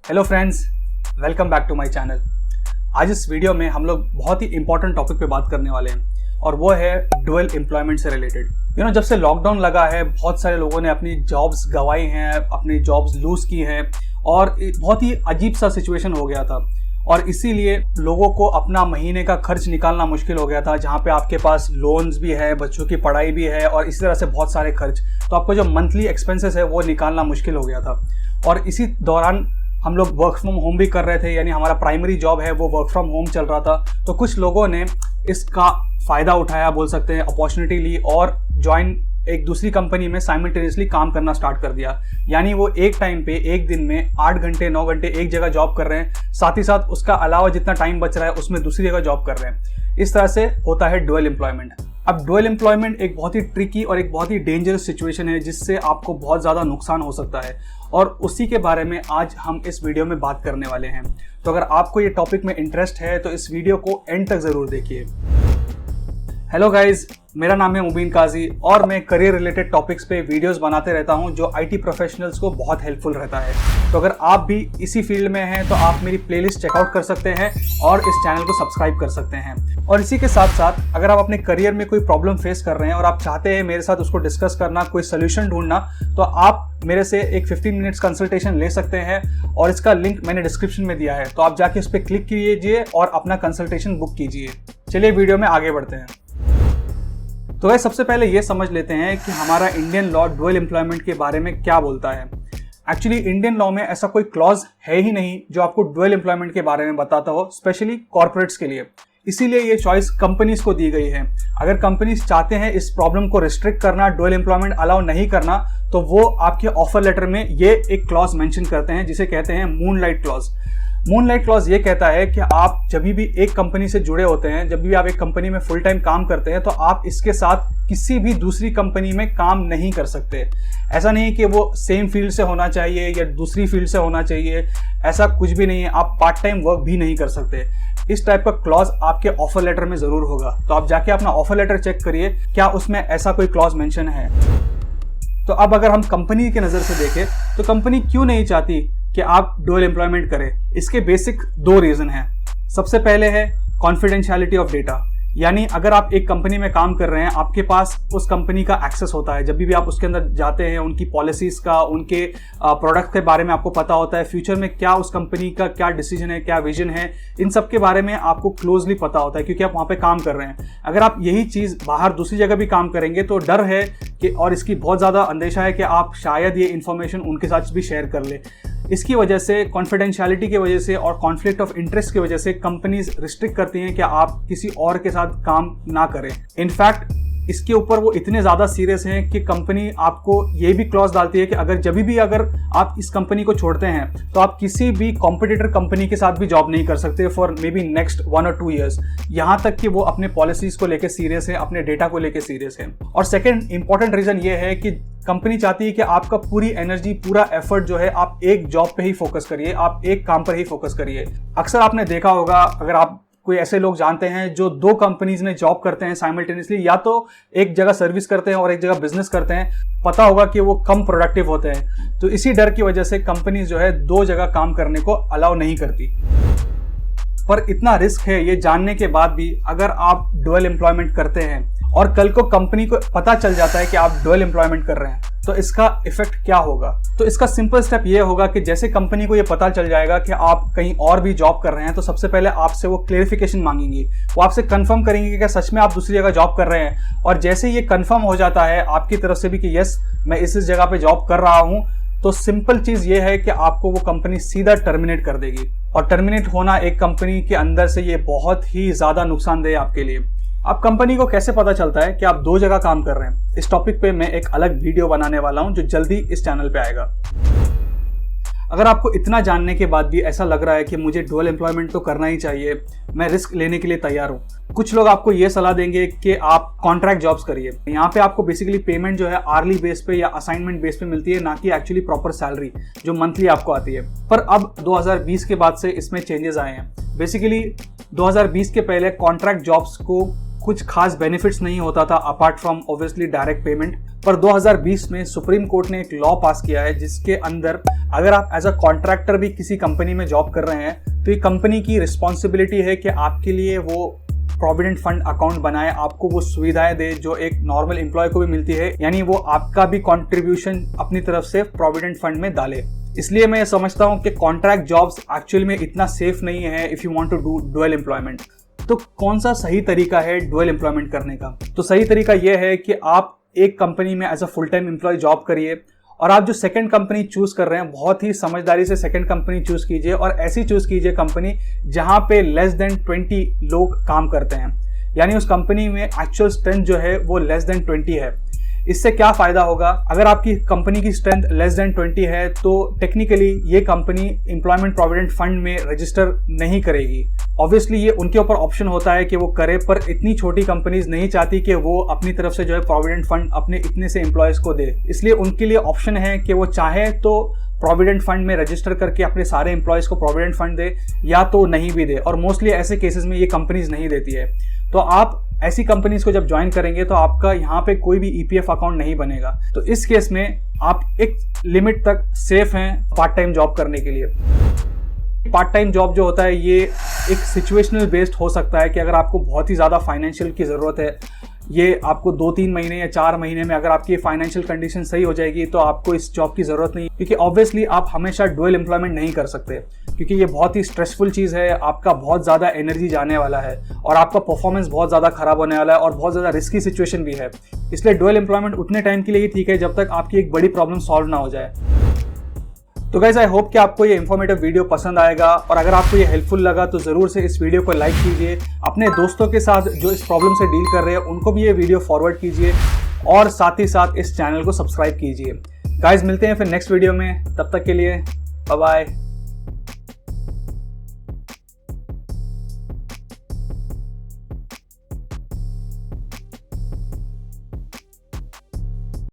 Hello friends, welcome back to my channel. आज इस video में हम लोग बहुत ही इंपॉर्टेंट टॉपिक पे बात करने वाले हैं और वो है डुअल एम्प्लॉयमेंट से रिलेटेड। जब से लॉकडाउन लगा है बहुत सारे लोगों ने अपनी जॉब्स गंवाई हैं, अपनी जॉब्स लूज की हैं और बहुत ही अजीब सा सिचुएशन हो गया था और इसीलिए लोगों को अपना महीने का खर्च निकालना मुश्किल हो गया था, जहाँ पे आपके पास लोन्स भी है, बच्चों की पढ़ाई भी है और इसी तरह से बहुत सारे खर्च, तो आपको जो मंथली एक्सपेंसेस है वो निकालना मुश्किल हो गया था। और इसी दौरान हम लोग वर्क फ्रॉम होम भी कर रहे थे, यानी हमारा प्राइमरी जॉब है वो वर्क फ्रॉम होम चल रहा था। तो कुछ लोगों ने इसका फ़ायदा उठाया, बोल सकते हैं अपॉर्चुनिटी ली और ज्वाइन एक दूसरी कंपनी में साइमल्टेनियसली काम करना स्टार्ट कर दिया। यानी वो एक टाइम पे एक दिन में 8 घंटे 9 घंटे एक जगह जॉब कर रहे हैं, साथ ही साथ उसका अलावा जितना टाइम बच रहा है उसमें दूसरी जगह जॉब कर रहे हैं। इस तरह से होता है डुअल एम्प्लॉयमेंट। अब डुअल एम्प्लॉयमेंट एक बहुत ही ट्रिकी और एक बहुत ही डेंजरस सिचुएशन है जिससे आपको बहुत ज़्यादा नुकसान हो सकता है और उसी के बारे में आज हम इस वीडियो में बात करने वाले हैं। तो अगर आपको ये टॉपिक में इंटरेस्ट है तो इस वीडियो को एंड तक ज़रूर देखिए। हेलो गाइज, मेरा नाम है मुबीन काजी और मैं करियर रिलेटेड टॉपिक्स पे वीडियोस बनाते रहता हूं जो आईटी प्रोफेशनल्स को बहुत हेल्पफुल रहता है। तो अगर आप भी इसी फील्ड में हैं तो आप मेरी प्लेलिस्ट चेकआउट कर सकते हैं और इस चैनल को सब्सक्राइब कर सकते हैं। और इसी के साथ साथ अगर आप अपने करियर में कोई प्रॉब्लम फेस कर रहे हैं और आप चाहते हैं मेरे साथ उसको डिस्कस करना, कोई सोल्यूशन ढूंढना, तो आप मेरे से एक 15 मिनट्स कंसल्टेशन ले सकते हैं और इसका लिंक मैंने डिस्क्रिप्शन में दिया है। तो आप जाके उस पर क्लिक कीजिए और अपना कंसल्टेशन बुक कीजिए। चलिए वीडियो में आगे बढ़ते हैं। तो वह सबसे पहले ये समझ लेते हैं कि हमारा इंडियन लॉ डुअल एम्प्लॉयमेंट के बारे में क्या बोलता है। एक्चुअली इंडियन लॉ में ऐसा कोई क्लॉज है ही नहीं जो आपको डुअल एम्प्लॉयमेंट के बारे में बताता हो, स्पेशली कॉर्पोरेट्स के लिए। इसीलिए ये चॉइस कंपनीज को दी गई है। अगर कंपनीज चाहते हैं इस प्रॉब्लम को रिस्ट्रिक्ट करना, डुअल एम्प्लॉयमेंट अलाउ नहीं करना, तो वो आपके ऑफर लेटर में ये एक क्लॉज मेंशन करते हैं जिसे कहते हैं मूनलाइट क्लॉज। मूनलाइट क्लॉज ये कहता है कि आप जब भी एक कंपनी से जुड़े होते हैं, जब भी आप एक कंपनी में फुल टाइम काम करते हैं, तो आप इसके साथ किसी भी दूसरी कंपनी में काम नहीं कर सकते। ऐसा नहीं कि वो सेम फील्ड से होना चाहिए या दूसरी फील्ड से होना चाहिए, ऐसा कुछ भी नहीं है। आप पार्ट टाइम वर्क भी नहीं कर सकते। इस टाइप का क्लॉज आपके ऑफर लेटर में जरूर होगा। तो आप जाके अपना ऑफर लेटर चेक करिए, क्या उसमें ऐसा कोई क्लॉज मेंशन है। तो अब अगर हम कंपनी की नज़र से देखें तो कंपनी क्यों नहीं चाहती कि आप डुअल एम्प्लॉयमेंट करें? इसके बेसिक 2 रीज़न हैं। सबसे पहले है कॉन्फिडेंशियलिटी ऑफ डेटा, यानी अगर आप एक कंपनी में काम कर रहे हैं, आपके पास उस कंपनी का एक्सेस होता है। जब भी आप उसके अंदर जाते हैं, उनकी पॉलिसीज़ का, उनके प्रोडक्ट के बारे में आपको पता होता है, फ्यूचर में क्या उस कंपनी का क्या डिसीजन है, क्या विजन है, इन सब के बारे में आपको क्लोजली पता होता है क्योंकि आप वहाँ पे काम कर रहे हैं। अगर आप यही चीज़ बाहर दूसरी जगह भी काम करेंगे तो डर है कि, और इसकी बहुत ज़्यादा अंदेशा है कि आप शायद ये इन्फॉर्मेशन उनके साथ भी शेयर कर ले। इसकी वजह से, कॉन्फिडेंशियलिटी की वजह से और कॉन्फ्लिक्ट ऑफ इंटरेस्ट की वजह से कंपनीज रिस्ट्रिक्ट करती हैं कि आप किसी और के साथ काम ना करें। इनफैक्ट इसके ऊपर वो इतने ज़्यादा सीरियस हैं कि कंपनी आपको ये भी क्लॉज डालती है कि अगर आप इस कंपनी को छोड़ते हैं तो आप किसी भी कॉम्पिटिटर कंपनी के साथ भी जॉब नहीं कर सकते फॉर मे बी नेक्स्ट 1 और 2 ईयर्स। यहाँ तक कि वो अपने पॉलिसीज को लेकर सीरियस है, अपने डेटा को लेकर सीरियस है। और सेकेंड इंपॉर्टेंट रीज़न ये है कि कंपनी चाहती है कि आपका पूरी एनर्जी, पूरा एफर्ट जो है आप एक जॉब पे ही फोकस करिए, आप एक काम पर ही फोकस करिए। अक्सर आपने देखा होगा, अगर आप कोई ऐसे लोग जानते हैं जो 2 कंपनीज में जॉब करते हैं साइमल्टेनियसली, या तो एक जगह सर्विस करते हैं और एक जगह बिजनेस करते हैं, पता होगा कि वो कम प्रोडक्टिव होते हैं। तो इसी डर की वजह से कंपनीज जो है 2 जगह काम करने को अलाउ नहीं करती। पर इतना रिस्क है ये जानने के बाद भी अगर आप डुअल एम्प्लॉयमेंट करते हैं और कल को कंपनी को पता चल जाता है कि आप डुअल एम्प्लॉयमेंट कर रहे हैं, तो इसका इफेक्ट क्या होगा? तो इसका सिंपल स्टेप ये होगा कि जैसे कंपनी को ये पता चल जाएगा कि आप कहीं और भी जॉब कर रहे हैं, तो सबसे पहले आपसे वो क्लेरिफिकेशन मांगेंगी। वो आपसे कंफर्म करेंगे कि क्या सच में आप दूसरी जगह जॉब कर रहे हैं। और जैसे ये कंफर्म हो जाता है आपकी तरफ से भी कि यस, मैं इस जगह पे जॉब कर रहा हूँ, तो सिंपल चीज़ ये है कि आपको वो कंपनी सीधा टर्मिनेट कर देगी। और टर्मिनेट होना एक कंपनी के अंदर से ये बहुत ही ज़्यादा नुकसानदेह है आपके लिए। अब कंपनी को कैसे पता चलता है कि आप 2 जगह काम कर रहे हैं, इस टॉपिक पे मैं एक अलग वीडियो बनाने वाला हूं जो जल्दी इस चैनल पे आएगा। अगर आपको इतना जानने के बाद भी ऐसा लग रहा है कि मुझे डुअल एम्प्लॉयमेंट तो करना ही चाहिए, मैं रिस्क लेने के लिए तैयार हूँ, कुछ लोग आपको ये सलाह देंगे कि आप कॉन्ट्रैक्ट जॉब्स करिए। यहाँ पे आपको बेसिकली पेमेंट जो है आर्ली बेस पे या असाइनमेंट बेस पे मिलती है, ना कि एक्चुअली प्रॉपर सैलरी जो मंथली आपको आती है। पर अब 2020 के बाद से इसमें चेंजेस आए हैं। बेसिकली 2020 के पहले कॉन्ट्रैक्ट जॉब्स को कुछ खास बेनिफिट्स नहीं होता था apart from obviously direct payment. पर 2020 में सुप्रीम कोर्ट ने एक लॉ पास किया है जिसके अंदर अगर आप एज अ कॉन्ट्रैक्टर भी किसी कंपनी में जॉब कर रहे हैं तो ये कंपनी की रिस्पॉन्सिबिलिटी है कि आपके लिए वो प्रोविडेंट फंड अकाउंट बनाए, आपको वो सुविधाएं दे जो एक नॉर्मल एम्प्लॉय को भी मिलती है, यानी वो आपका भी कंट्रीब्यूशन अपनी तरफ से प्रोविडेंट फंड में डाले। इसलिए मैं समझता हूँ कि कॉन्ट्रैक्ट जॉब्स एक्चुअली में इतना सेफ नहीं है if you want to do dual employment. तो कौन सा सही तरीका है डुअल एम्प्लॉयमेंट करने का? तो सही तरीका यह है कि आप एक कंपनी में as a full time employ job करिए और आप जो सेकंड कंपनी चूज कर रहे हैं बहुत ही समझदारी से सेकंड कंपनी चूज कीजिए और ऐसी चूज कीजिए कंपनी जहां पे लेस देन 20 लोग काम करते हैं, यानी उस कंपनी में एक्चुअल स्ट्रेंथ जो है वो लेस देन 20 है। इससे क्या फायदा होगा? अगर आपकी कंपनी की स्ट्रेंथ लेस देन 20 है तो टेक्निकली ये कंपनी एम्प्लॉयमेंट प्रोविडेंट फंड में रजिस्टर नहीं करेगी। ऑब्वियसली ये उनके ऊपर ऑप्शन होता है कि वो करे, पर इतनी छोटी कंपनीज नहीं चाहती कि वो अपनी तरफ से जो है प्रोविडेंट फंड अपने इतने से एम्प्लॉयज को दे। इसलिए उनके लिए ऑप्शन है कि वो चाहे तो प्रोविडेंट फंड में रजिस्टर करके अपने सारे एम्प्लॉयज को प्रोविडेंट फंड दे या तो नहीं भी दे, और मोस्टली ऐसे केसेस में ये कंपनीज नहीं देती है। तो आप ऐसी कंपनीज को जब ज्वाइन करेंगे तो आपका यहाँ पे कोई भी ईपीएफ अकाउंट नहीं बनेगा। तो इस केस में आप एक लिमिट तक सेफ हैं पार्ट टाइम जॉब करने के लिए। पार्ट टाइम जॉब जो होता है ये एक सिचुएशनल बेस्ड हो सकता है कि अगर आपको बहुत ही ज़्यादा फाइनेंशियल की ज़रूरत है, ये आपको 2-3 महीने या 4 महीने में अगर आपकी फाइनेंशियल कंडीशन सही हो जाएगी तो आपको इस जॉब की ज़रूरत नहीं, क्योंकि ऑब्वियसली आप हमेशा डुअल एम्प्लॉयमेंट नहीं कर सकते, क्योंकि ये बहुत ही स्ट्रेसफुल चीज़ है। आपका बहुत ज़्यादा एनर्जी जाने वाला है और आपका परफॉर्मेंस बहुत ज़्यादा खराब होने वाला है और बहुत ज़्यादा रिस्की सिचुएशन भी है। इसलिए डुअल एम्प्लॉयमेंट उतने टाइम के लिए ही ठीक है जब तक आपकी एक बड़ी प्रॉब्लम सॉल्व ना हो जाए। तो गाइस आई होप कि आपको ये इन्फॉर्मेटिव वीडियो पसंद आएगा, और अगर आपको ये हेल्पफुल लगा तो ज़रूर से इस वीडियो को लाइक कीजिए। अपने दोस्तों के साथ जो इस प्रॉब्लम से डील कर रहे हैं उनको भी ये वीडियो फॉरवर्ड कीजिए और साथ ही साथ इस चैनल को सब्सक्राइब कीजिए। गाइस मिलते हैं फिर नेक्स्ट वीडियो में, तब तक के लिए बाय बाय।